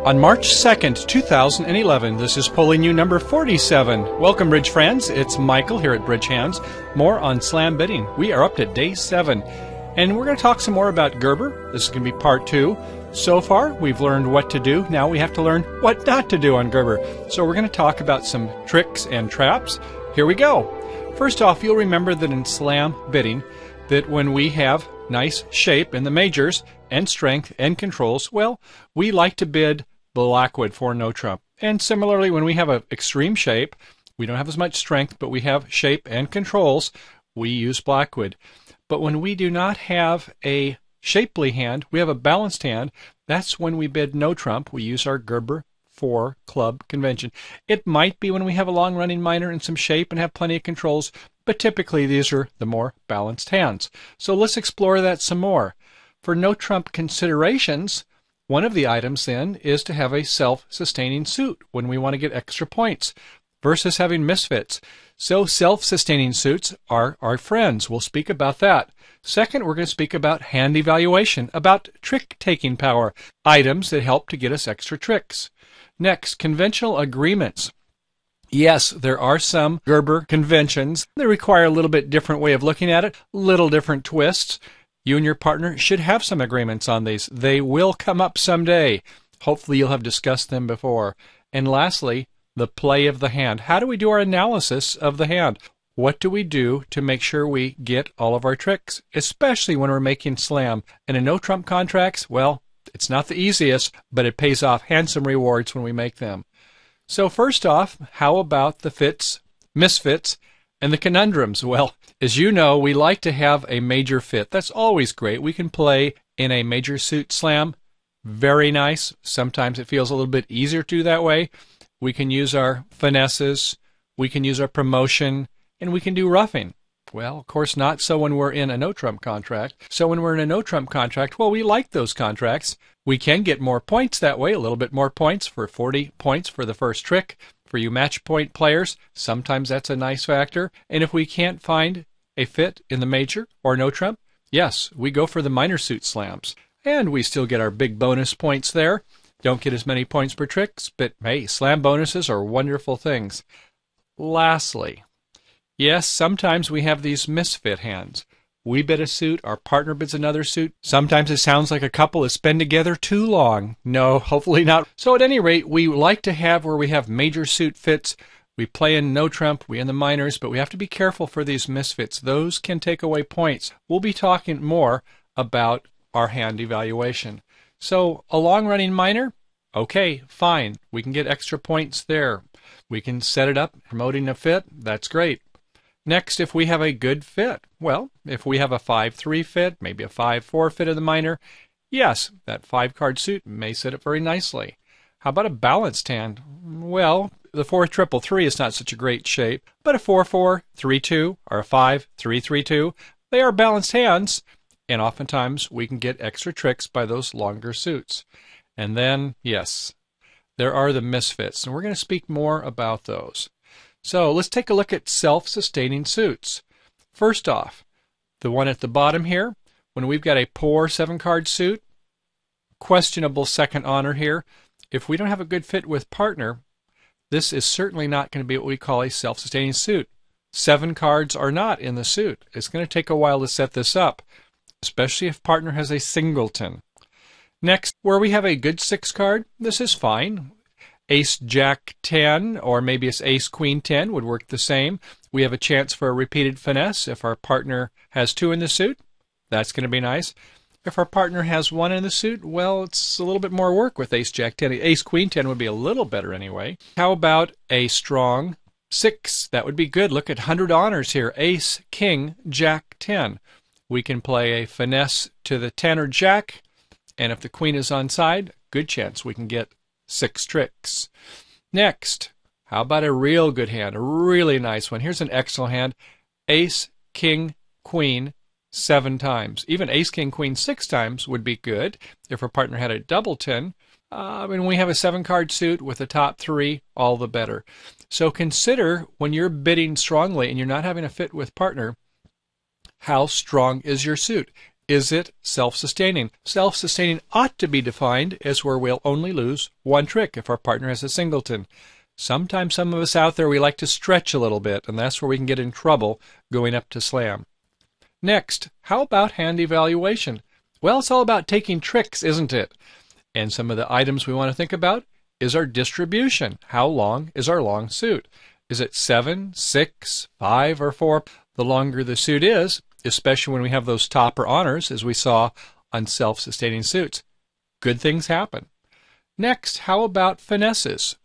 On March 2nd, 2011, this is polling you number 47. Welcome, Bridge friends. It's Michael here at BridgeHands. More on slam bidding. We are up to day 7. And we're going to talk some more about Gerber. This is going to be part 2. So far, we've learned what to do. Now we have to learn what not to do on Gerber. So we're going to talk about some tricks and traps. Here we go. First off, you'll remember that in slam bidding, that when we have nice shape in the majors and strength and controls, well, we like to bid Blackwood for Notrump. And similarly, when we have an extreme shape, we don't have as much strength, but we have shape and controls, we use Blackwood. But when we do not have a shapely hand, we have a balanced hand, that's when we bid Notrump. We use our Gerber 4 club convention. It might be when we have a long-running minor and some shape and have plenty of controls, but typically these are the more balanced hands. So let's explore that some more. For Notrump considerations, one of the items then is to have a self-sustaining suit when we want to get extra points versus having misfits. So self-sustaining suits are our friends. We'll speak about that. Second, we're going to speak about hand evaluation, about trick-taking power, items that help to get us extra tricks. Next, conventional agreements. Yes, there are some Gerber conventions. They require a little bit different way of looking at it, little different twists. You and your partner should have some agreements on these. They will come up someday. Hopefully you'll have discussed them before. And lastly, the play of the hand. How do we do our analysis of the hand? What do we do to make sure we get all of our tricks, especially when we're making slam? And in no-trump contracts, well, it's not the easiest, but it pays off handsome rewards when we make them. So first off, how about the fits, misfits, and the conundrums? Well, as you know, we like to have a major fit. That's always great. We can play in a major suit slam. Very nice. Sometimes it feels a little bit easier to do that way. We can use our finesses. We can use our promotion. And we can do roughing. Well, of course, not so when we're in a no-trump contract. So when we're in a no-trump contract, well, we like those contracts. We can get more points that way, a little bit more points for 40 points for the first trick. For you match point players, sometimes that's a nice factor. And if we can't find a fit in the major or no-trump, yes, we go for the minor suit slams. And we still get our big bonus points there. Don't get as many points per tricks, but hey, slam bonuses are wonderful things. Lastly, yes, sometimes we have these misfit hands. We bid a suit, our partner bids another suit. Sometimes it sounds like a couple has been together too long. No, hopefully not. So at any rate, we like to have where we have major suit fits. We play in no trump, we in the minors, but we have to be careful for these misfits. Those can take away points. We'll be talking more about our hand evaluation. So a long-running minor, okay, fine. We can get extra points there. We can set it up, promoting a fit, that's great. Next, if we have a good fit, well, if we have a 5-3 fit, maybe a 5-4 fit of the minor, yes, that 5-card suit may sit up very nicely. How about a balanced hand? Well, the 4-3-3 is not such a great shape, but a 4-4-3-2 or a 5-3-3-2, they are balanced hands, and oftentimes we can get extra tricks by those longer suits. And then, yes, there are the misfits, and we're going to speak more about those. So let's take a look at self-sustaining suits. First off, the one at the bottom here, when we've got a poor 7-card suit, questionable second honor here. If we don't have a good fit with partner, this is certainly not going to be what we call a self-sustaining suit. 7 cards are not in the suit. It's going to take a while to set this up, especially if partner has a singleton. Next, where we have a good 6 card, this is fine. Ace Jack 10 or maybe it's Ace Queen 10 would work the same. We have a chance for a repeated finesse if our partner has 2 in the suit. That's going to be nice. If our partner has 1 in the suit, well, it's a little bit more work with Ace Jack 10. Ace Queen 10 would be a little better anyway. How about a strong 6? That would be good. Look at 100 honors here. Ace King Jack 10. We can play a finesse to the 10 or Jack, and if the Queen is on side, good chance we can get 6 tricks. Next, how about a real good hand, a really nice one? Here's an excellent hand. Ace, King, Queen, 7 times. Even Ace, King, Queen 6 times would be good if our partner had a double 10. And we have a 7-card suit with the top 3, all the better. So consider when you're bidding strongly and you're not having a fit with partner, how strong is your suit? Is it self-sustaining? Self-sustaining ought to be defined as where we'll only lose one trick if our partner has a singleton. Sometimes some of us out there, we like to stretch a little bit, and that's where we can get in trouble going up to slam. Next, how about hand evaluation? Well, it's all about taking tricks, isn't it? And some of the items we want to think about is our distribution. How long is our long suit? Is it 7, 6, 5, or 4? The longer the suit is, especially when we have those topper honors, as we saw on self-sustaining suits, good things happen. Next, how about finesses?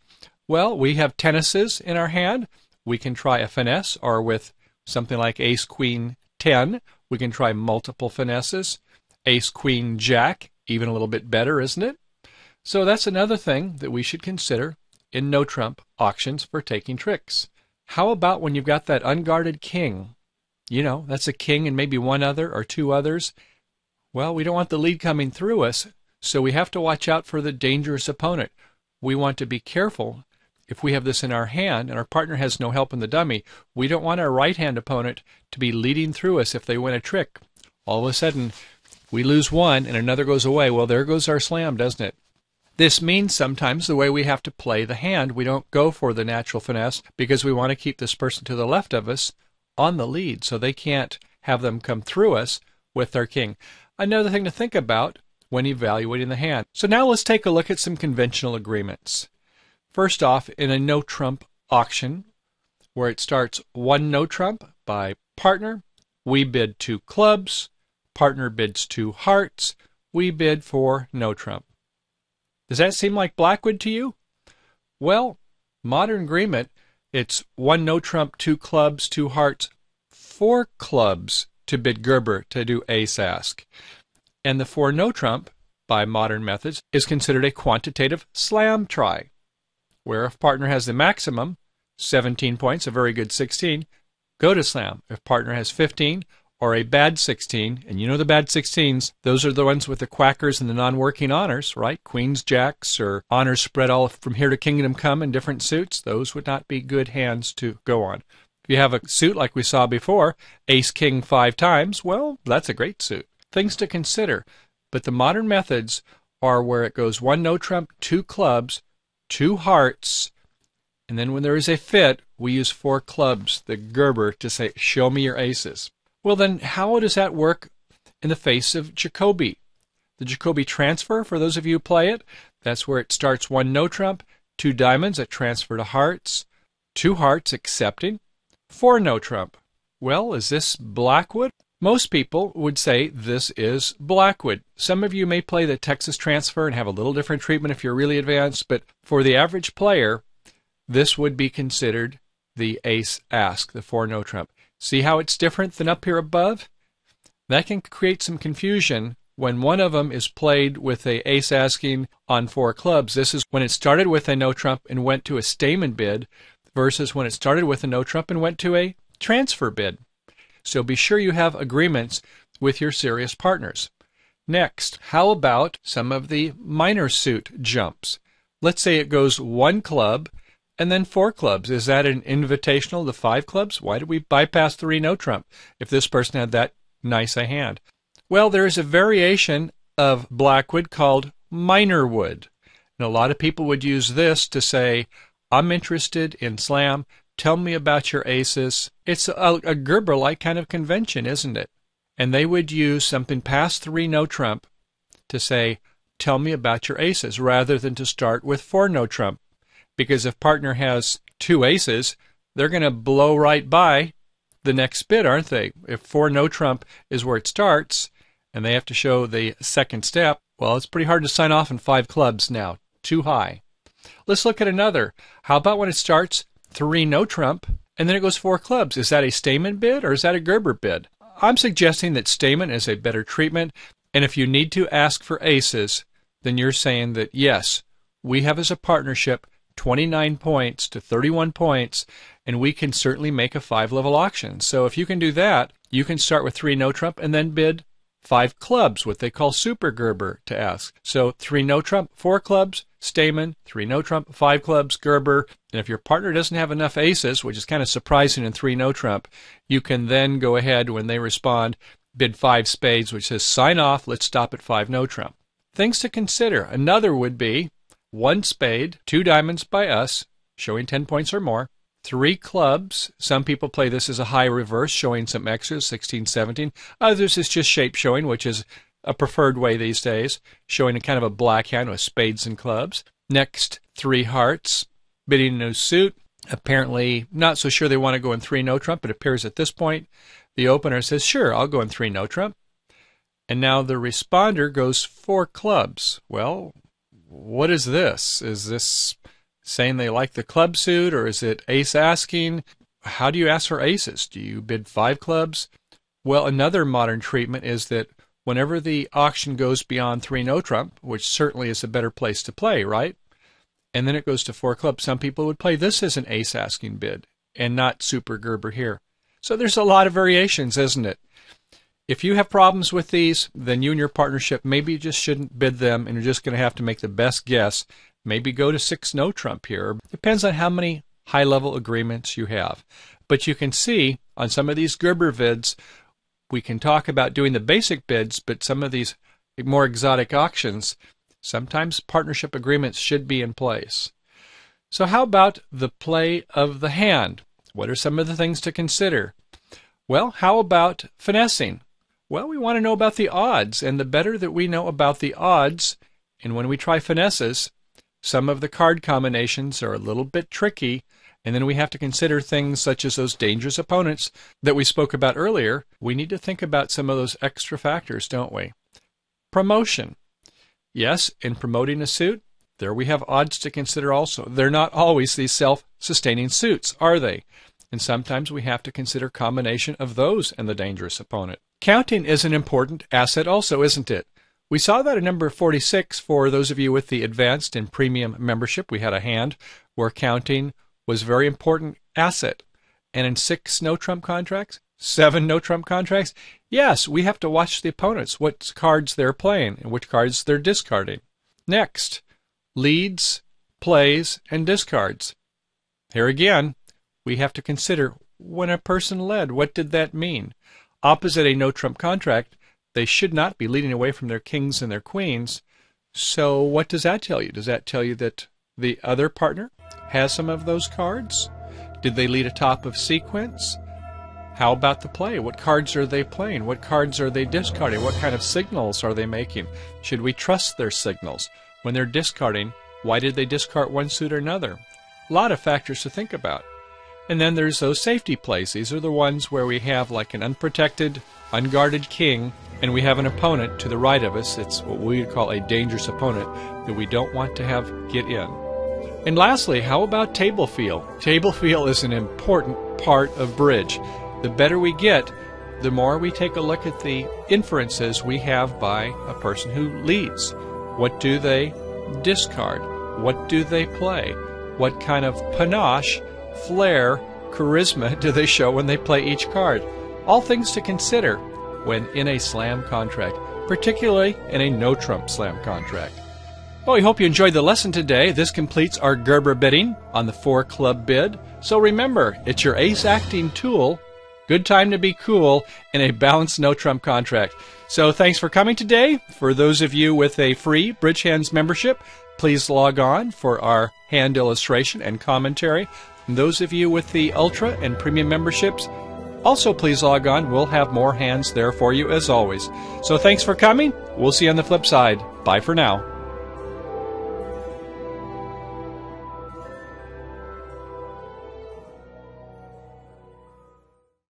Well, we have tennises in our hand. We can try a finesse, or with something like ace, queen, 10, we can try multiple finesses. Ace, queen, jack, even a little bit better, isn't it? So that's another thing that we should consider in no-trump auctions for taking tricks. How about when you've got that unguarded king? You know, that's a king and maybe one other or two others. Well, we don't want the lead coming through us, so we have to watch out for the dangerous opponent. We want to be careful. If we have this in our hand and our partner has no help in the dummy, we don't want our right-hand opponent to be leading through us if they win a trick. All of a sudden, we lose one and another goes away. Well, there goes our slam, doesn't it? This means sometimes the way we have to play the hand, we don't go for the natural finesse because we want to keep this person to the left of us on the lead so they can't have them come through us with their king. Another thing to think about when evaluating the hand. So now let's take a look at some conventional agreements. First off, in a no-trump auction, where it starts 1 no-trump by partner, we bid 2 clubs, partner bids 2 hearts, we bid for no-trump. Does that seem like Blackwood to you? Well, modern agreement, it's 1 no-trump, 2 clubs, 2 hearts, 4 clubs to bid Gerber to do ace-ask. And the 4 no-trump, by modern methods, is considered a quantitative slam try, where if partner has the maximum, 17 points, a very good 16, go to slam. If partner has 15 or a bad 16, and you know the bad 16s, those are the ones with the quackers and the non-working honors, right? Queens, jacks, or honors spread all from here to kingdom come in different suits. Those would not be good hands to go on. If you have a suit like we saw before, ace, king 5 times, well, that's a great suit. Things to consider. But the modern methods are where it goes 1 no-trump, 2 clubs, 2 hearts, and then when there is a fit, we use 4 clubs, the Gerber, to say, show me your aces. Well, then, how does that work in the face of Jacoby? The Jacoby transfer, for those of you who play it, that's where it starts 1 no-trump, 2 diamonds, a transfer to hearts, 2 hearts accepting, 4 no-trump. Well, is this Blackwood? Most people would say this is Blackwood. Some of you may play the Texas transfer and have a little different treatment if you're really advanced, but for the average player, this would be considered the ace-ask, the 4 no-trump. See how it's different than up here above? That can create some confusion when one of them is played with a ace-asking on 4 clubs. This is when it started with a no-trump and went to a stamen bid versus when it started with a no-trump and went to a transfer bid. So be sure you have agreements with your serious partners. Next, how about some of the minor suit jumps? Let's say it goes 1 club and then 4 clubs. Is that an invitational to 5 clubs? Why did we bypass 3 no-trump if this person had that nice a hand? Well, there is a variation of Blackwood called minor wood. And a lot of people would use this to say, I'm interested in slam. Tell me about your aces. It's a Gerber-like kind of convention, isn't it? And they would use something past 3 no-trump to say, tell me about your aces, rather than to start with 4 no-trump. Because if partner has 2 aces, they're going to blow right by the next bid, aren't they? If 4 no-trump is where it starts, and they have to show the second step, well, it's pretty hard to sign off on 5 clubs now. Too high. Let's look at another. How about when it starts 3 no-trump, and then it goes 4 clubs? Is that a stamen bid, or is that a Gerber bid? I'm suggesting that stamen is a better treatment, and if you need to ask for aces, then you're saying that, yes, we have as a partnership 29 points to 31 points, and we can certainly make a 5-level auction. So if you can do that, you can start with 3 no-trump and then bid 5 clubs, what they call super Gerber, to ask. So 3 no-trump, 4 clubs, stamen, 3 no-trump, 5 clubs, Gerber. And if your partner doesn't have enough aces, which is kind of surprising in 3 no-trump, you can then go ahead when they respond, bid 5 spades, which says sign off, let's stop at 5 no trump. Things to consider. Another would be 1 spade, 2 diamonds by us, showing 10 points or more, 3 clubs. Some people play this as a high reverse, showing some extras, 16, 17. Others is just shape showing, which is a preferred way these days, showing a kind of a black hand with spades and clubs. Next, 3 hearts, bidding a new suit. Apparently not so sure they want to go in 3 no trump. It appears at this point the opener says, sure, I'll go in 3 no trump. And now the responder goes 4 clubs. Well, what is this? Is this saying they like the club suit, or is it ace asking? How do you ask for aces? Do you bid 5 clubs? Well, another modern treatment is that whenever the auction goes beyond 3 no trump, which certainly is a better place to play, right? And then it goes to 4 clubs, some people would play this as an ace asking bid and not Super Gerber here. So there's a lot of variations, isn't it? If you have problems with these, then you and your partnership maybe just shouldn't bid them, and you're just going to have to make the best guess. Maybe go to 6 no trump here. Depends on how many high-level agreements you have. But you can see on some of these Gerber vids, we can talk about doing the basic bids, but some of these more exotic auctions, sometimes partnership agreements should be in place. So how about the play of the hand? What are some of the things to consider? Well, how about finessing? Well, we want to know about the odds, and the better that we know about the odds, and when we try finesses, some of the card combinations are a little bit tricky, and then we have to consider things such as those dangerous opponents that we spoke about earlier. We need to think about some of those extra factors, don't we? Promotion. Yes, in promoting a suit, there we have odds to consider also. They're not always these self-sustaining suits, are they? And sometimes we have to consider combination of those and the dangerous opponent. Counting is an important asset also, isn't it? We saw that in number 46 for those of you with the advanced and premium membership. We had a hand where counting was a very important asset. And in 6 no trump contracts, 7 no trump contracts, yes, we have to watch the opponents, what cards they're playing and which cards they're discarding. Next, leads, plays, and discards. Here again, we have to consider when a person led, what did that mean? Opposite a no trump contract, they should not be leading away from their kings and their queens. So what does that tell you? Does that tell you that the other partner has some of those cards? Did they lead atop of sequence? How about the play? What cards are they playing? What cards are they discarding? What kind of signals are they making? Should we trust their signals? When they're discarding, why did they discard one suit or another? A lot of factors to think about. And then there's those safety plays. These are the ones where we have like an unprotected, unguarded king, and we have an opponent to the right of us. It's what we would call a dangerous opponent that we don't want to have get in. And lastly, how about table feel? Table feel is an important part of bridge. The better we get, the more we take a look at the inferences we have by a person who leads. What do they discard? What do they play? What kind of panache, flair, charisma do they show when they play each card? All things to consider when in a slam contract, particularly in a no trump slam contract. Well, we hope you enjoyed the lesson today. This completes our Gerber bidding on the 4 club bid. So remember, it's your ace acting tool. Good time to be cool in a balanced no trump contract. So thanks for coming today. For those of you with a free BridgeHands membership, please log on for our hand illustration and commentary. And those of you with the Ultra and Premium memberships, also please log on. We'll have more hands there for you as always. So thanks for coming. We'll see you on the flip side. Bye for now.